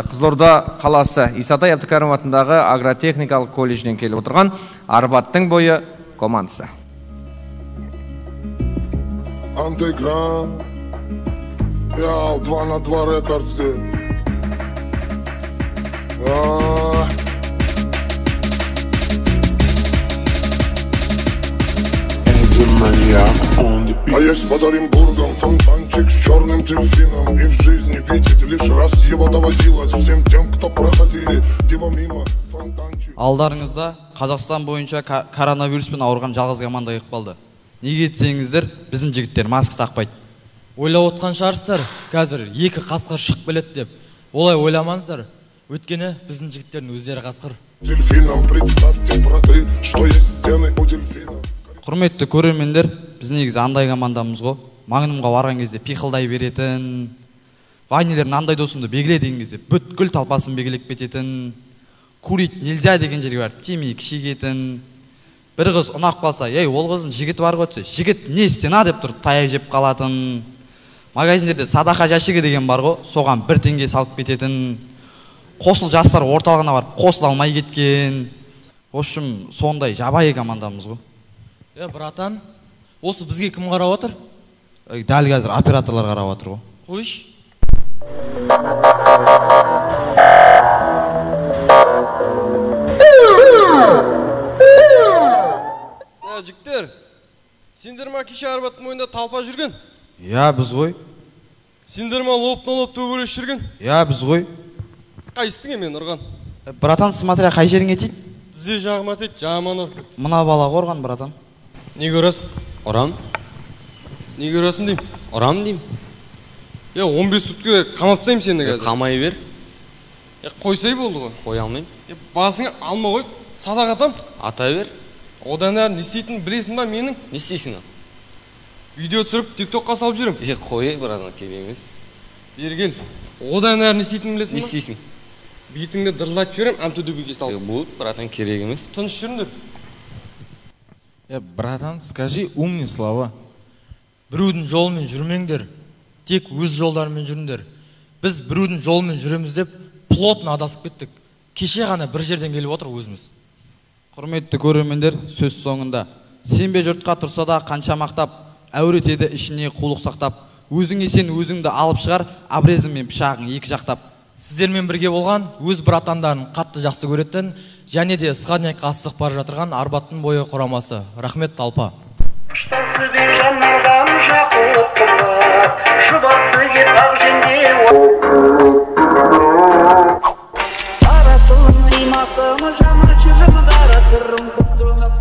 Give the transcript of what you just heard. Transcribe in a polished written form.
Қызылорда қаласы Исатай Әбдікәрім атындағы агротехникалық колледжден келіп отырған Арбаттың бойы командасы. Андеграунд, я 2 на 2 рекордсы. А есть под Оренбургом фонтанчик с черным дельфином. И в жизни видеть лишь раз его доводилось всем тем, кто проходили его мимо фонтанчик. Алдарыңызда Қазақстан бойынша коронавируспен ауырған жалғыз команда келіп қалды. Неге десеңіздер, біздің жігіттер маска тақпайды. Ойлап отқан шығарсыздар, қазір 2 қасқыр шығып келеді деп. Олай ойламаңыздар. Өткені біздің жігіттердің өздері қасқыр. Дельфином представьте, браты, что есть стены у дельфинов. Құрметті көрермендер, біз негізі андай командамыз ғой. Магнумға барған кезде пиқылдай беретін, вайнелердің андай досымды белгіле деген кезде бүткіл талпасын белгілеп кететін, курить нельзя деген жерге барып темекі шегетін. Бір қыз ұнап қалса, ей, ол қыздың жігіті бар ғой десе, жігіт не істена деп тұрып таяқ жеп қалатын. Магазиндерде садақа жәшігі деген бар ғой, соған 1 теңге салып кететін. Қосыл жастар орталығына барып қосыл алмай кеткен. В общем, сондай жабайы командамыз ғой. Братан, осы бізге кім қарап отыр? Дәл қазір операторлар қарап отыр ғой. Қойш. Жігіттер, сендер ма кеше Арбаттың бойында талпа жүрген? Я, біз ғой. Сендер ма лоп-лоп төгіліш жүрген? Я, біз ғой. Қайсың мен ұрған? Братан, смотря қай жеріңе тиді? Тізе жағыма тиді, жаман ұрып. Мына бала қорған, братан. Не көресің? Орам. Не көресің дейм? Орам дейм. 15 сутке қамап тастаймын сені қазір. Қамай бер. Қойсай болды ғой. Қоя алмайым. Басыңа алма қойып, садақ атам. Ата бер. Одан әрі не істейтінін білесің ба менің? Не істейсің? Видео түсіріп, TikTokқа салып жүрем. Қой, братан, керек емес. Бері кел. Одан әрі не істейтінін білесің ба? Не істейсің? Бетіңді дырлатып жүрем, әмтөдөгеге салып. Бұл, братан, керек емес. Тыныш жүріңдер. Братан, скажи умные слова. Біреудің жолымен жүрмеңдер, тек өз жолдарымен жүріңдер. Біз біреудің жолымен жүреміз деп плотно адасып кеттік. Кеше ғана бір жерден келіп отыр өзіміз. Құрметті көрермендер, сөз соңында. Сенбе жұртқа тұрса да қанша мақтап, әуретеді ішіне қулық сақтап, өзіңе сен өзіңді алып шығар, обрезің мен пышағың екі жақтап. Сіздермен бірге болған өз братандарын қатты жақсы көретін, және де Сқанияққа астық бара жатырған Арбаттың бойы құрамасы. Рахмет талпа. Арасының имасының жамыр жүрім дара сырым құттырынып